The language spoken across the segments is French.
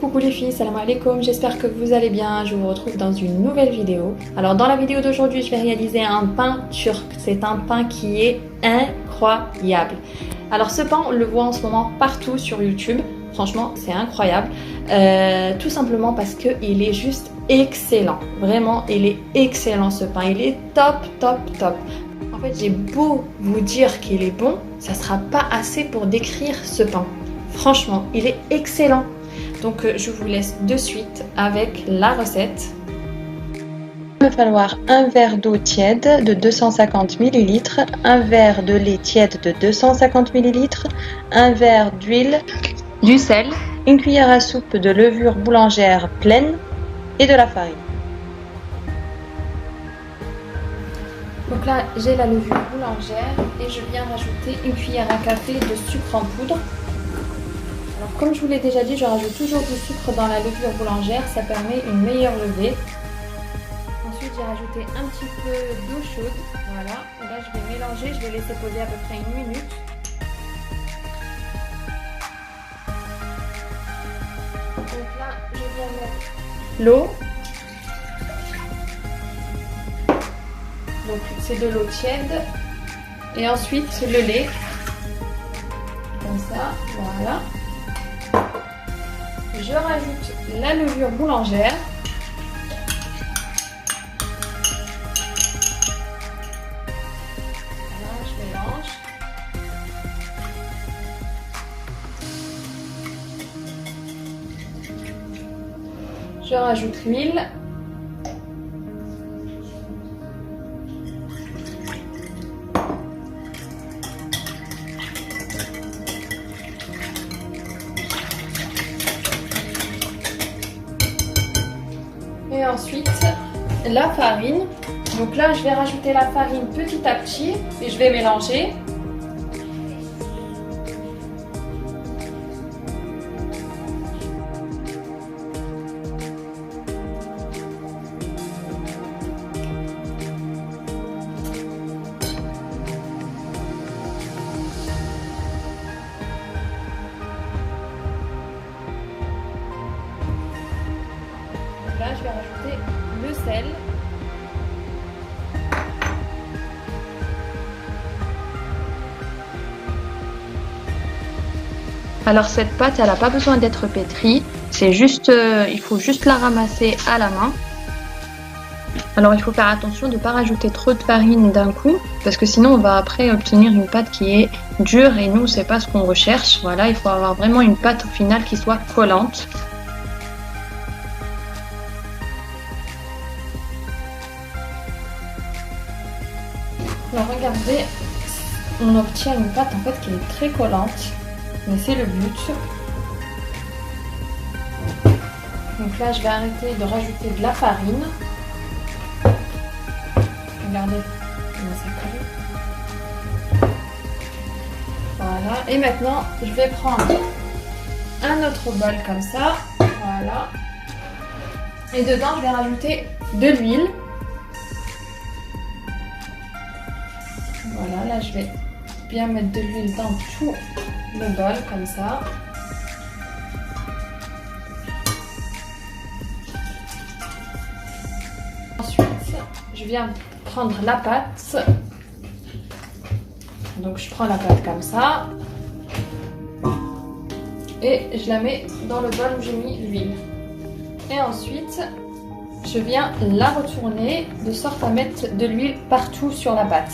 Coucou les filles, salam alaikum, j'espère que vous allez bien, je vous retrouve dans une nouvelle vidéo. Alors dans la vidéo d'aujourd'hui, je vais réaliser un pain turc, c'est un pain qui est incroyable. Alors ce pain, on le voit en ce moment partout sur YouTube, franchement c'est incroyable, tout simplement parce qu'il est juste excellent, vraiment il est excellent ce pain, il est top. En fait j'ai beau vous dire qu'il est bon, ça sera pas assez pour décrire ce pain, franchement il est excellent. Donc je vous laisse de suite avec la recette. Il va falloir un verre d'eau tiède de 250 ml, un verre de lait tiède de 250 ml, un verre d'huile, du sel, une cuillère à soupe de levure boulangère pleine et de la farine. Donc là j'ai la levure boulangère et je viens rajouter une cuillère à café de sucre en poudre. Alors, comme je vous l'ai déjà dit, je rajoute toujours du sucre dans la levure boulangère, ça permet une meilleure levée. Ensuite, j'ai rajouté un petit peu d'eau chaude, voilà. Et là, je vais mélanger, je vais laisser poser à peu près une minute. Donc là, je viens mettre l'eau. Donc, c'est de l'eau tiède. Et ensuite, le lait. Comme ça, voilà. Je rajoute la levure boulangère. Voilà, je mélange. Je rajoute l'huile. Et ensuite la farine. Donc là je vais rajouter la farine petit à petit et je vais mélanger. Là, je vais rajouter le sel. Alors cette pâte, elle n'a pas besoin d'être pétrie. C'est juste, il faut juste la ramasser à la main. Alors il faut faire attention de ne pas rajouter trop de farine d'un coup, parce que sinon on va après obtenir une pâte qui est dure et nous c'est pas ce qu'on recherche. Voilà, il faut avoir vraiment une pâte au final qui soit collante. Alors regardez, on obtient une pâte en fait qui est très collante, mais c'est le but. Donc là je vais arrêter de rajouter de la farine. Regardez comment ça colle. Voilà, et maintenant je vais prendre un autre bol comme ça, voilà. Et dedans je vais rajouter de l'huile. Voilà, là je vais bien mettre de l'huile dans tout le bol comme ça. Ensuite, je viens prendre la pâte. Donc je prends la pâte comme ça. Et je la mets dans le bol où j'ai mis l'huile. Et ensuite, je viens la retourner de sorte à mettre de l'huile partout sur la pâte.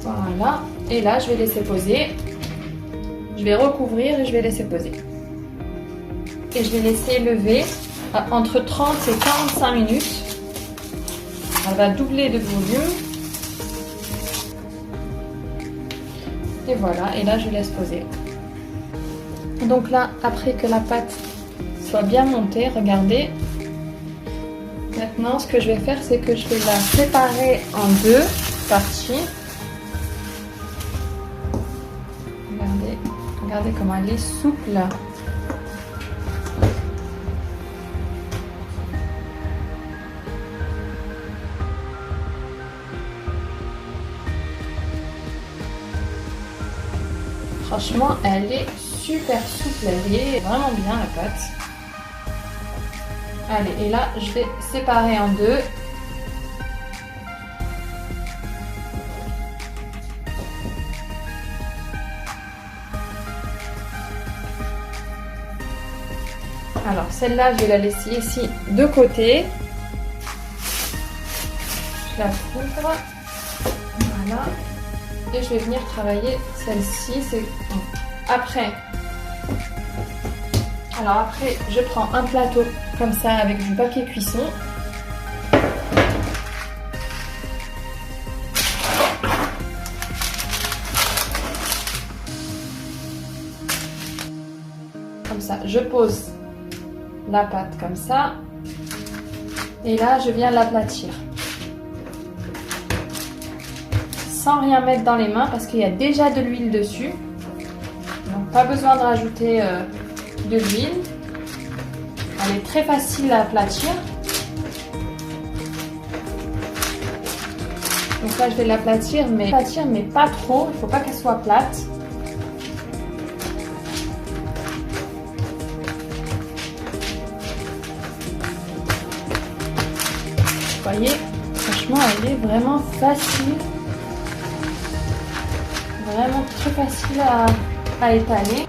Voilà, et là je vais laisser poser. Je vais recouvrir et je vais laisser poser. Et je vais laisser lever entre 30 et 45 minutes. Elle va doubler de volume. Et voilà, et là je laisse poser. Donc là, après que la pâte soit bien montée, regardez. Maintenant, ce que je vais faire, c'est que je vais la séparer en deux parties. Regardez comment elle est souple. franchement, elle est super souple, elle est vraiment bien la pâte. Allez, et là, je vais séparer en deux. Alors, celle-là, je vais la laisser ici de côté. Je la couvre. Voilà. Et je vais venir travailler celle-ci. C'est après. Alors après, je prends un plateau comme ça avec du papier cuisson. Comme ça, je pose la pâte comme ça. Et là, je viens l'aplatir. Sans rien mettre dans les mains parce qu'il y a déjà de l'huile dessus. Donc pas besoin de rajouter de l'huile. Elle est très facile à aplatir. Donc là je vais l'aplatir mais pas trop, il ne faut pas qu'elle soit plate. Vous voyez, franchement elle est vraiment facile. Vraiment très facile à étaler.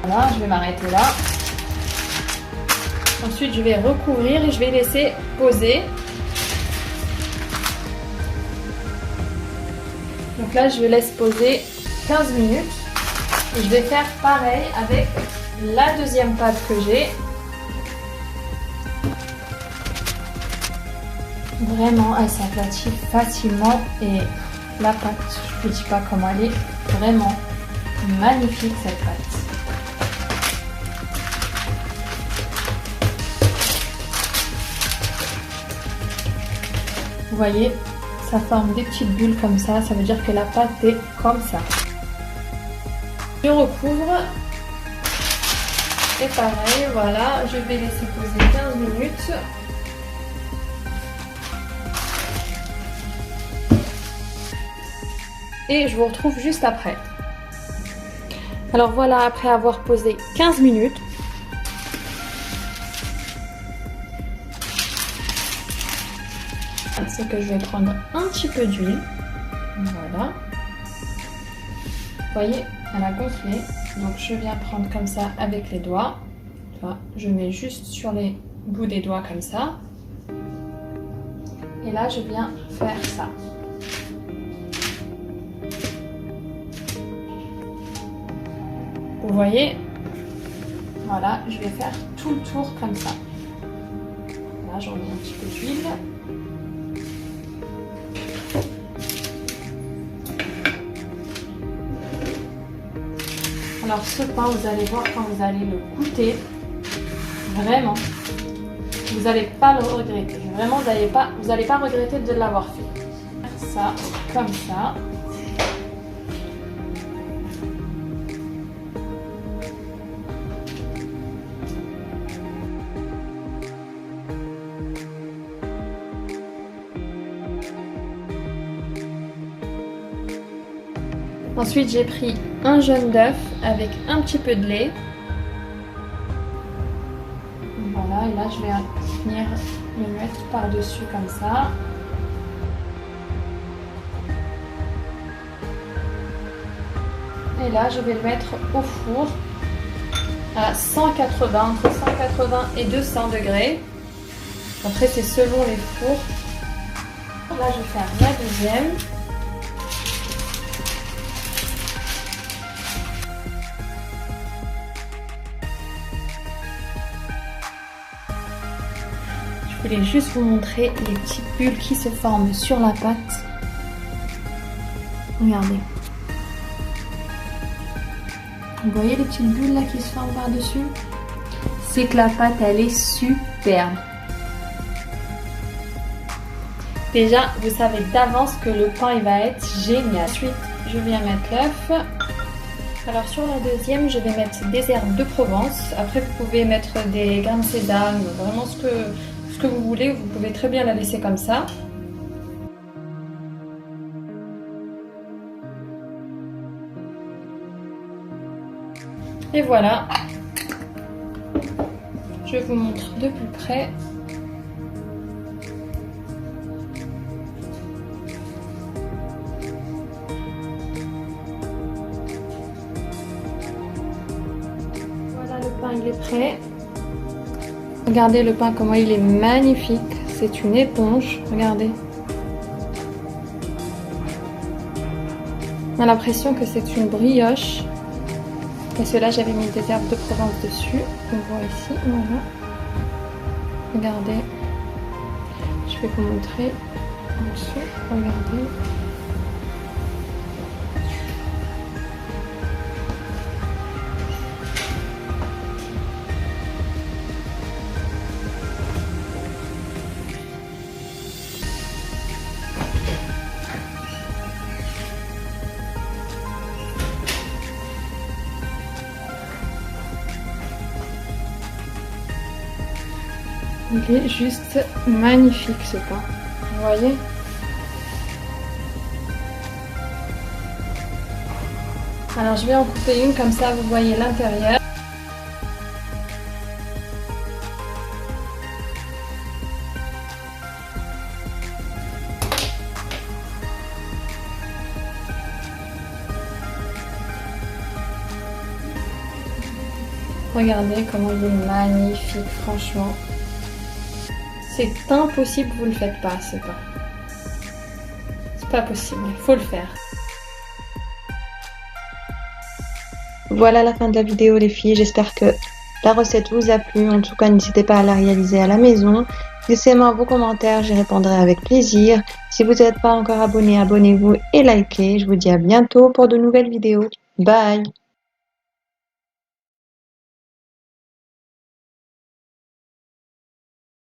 Voilà, je vais m'arrêter là. Ensuite, je vais recouvrir et je vais laisser poser. Donc là, je laisse poser 15 minutes. Et je vais faire pareil avec la deuxième pâte que j'ai. Vraiment, elle s'aplatit facilement et la pâte, je ne vous dis pas comment elle est vraiment magnifique cette pâte. Vous voyez, ça forme des petites bulles comme ça veut dire que la pâte est comme ça. Je recouvre et pareil, voilà, je vais laisser poser 15 minutes. Et je vous retrouve juste après. Alors voilà, après avoir posé 15 minutes, c'est que je vais prendre un petit peu d'huile. Voilà. Vous voyez, elle a gonflé. Donc je viens prendre comme ça avec les doigts. Enfin, je mets juste sur les bouts des doigts comme ça. Et là, je viens faire ça. Vous voyez, voilà, je vais faire tout le tour comme ça. Là, j'en mets un petit peu d'huile. Alors ce pain, vous allez voir quand vous allez le goûter, vraiment, vous n'allez pas le regretter. Vraiment, vous n'allez pas regretter de l'avoir fait. Ça, comme ça. Ensuite, j'ai pris un jaune d'œuf avec un petit peu de lait. Voilà, et là, je vais venir le mettre par-dessus comme ça. Et là, je vais le mettre au four à 180, entre 180 et 200 degrés. Après, c'est selon les fours. Là, je vais faire la deuxième. Je voulais juste vous montrer les petites bulles qui se forment sur la pâte. Regardez. Vous voyez les petites bulles là qui se forment par-dessus? C'est que la pâte, elle est superbe. Déjà, vous savez d'avance que le pain, il va être génial. Ensuite, je viens mettre l'œuf. Alors sur la deuxième, je vais mettre des herbes de Provence. Après, vous pouvez mettre des grains de sésame, vraiment ce que vous voulez. Vous pouvez très bien la laisser comme ça. Et voilà, je vous montre de plus près. Voilà, le pain il est prêt. Regardez le pain comment il est magnifique, c'est une éponge, regardez. On a l'impression que c'est une brioche. Et cela, j'avais mis des herbes de Provence dessus. On voit ici, voilà. Regardez. Je vais vous montrer en dessous. Regardez. Il est juste magnifique ce pain, vous voyez? Alors je vais en couper une comme ça vous voyez l'intérieur. Regardez comment il est magnifique, franchement. C'est impossible que vous ne le faites pas, ce pain. C'est pas possible, il faut le faire. Voilà la fin de la vidéo les filles, j'espère que la recette vous a plu. En tout cas, n'hésitez pas à la réaliser à la maison. Laissez-moi vos commentaires, j'y répondrai avec plaisir. Si vous n'êtes pas encore abonné, abonnez-vous et likez. Je vous dis à bientôt pour de nouvelles vidéos. Bye!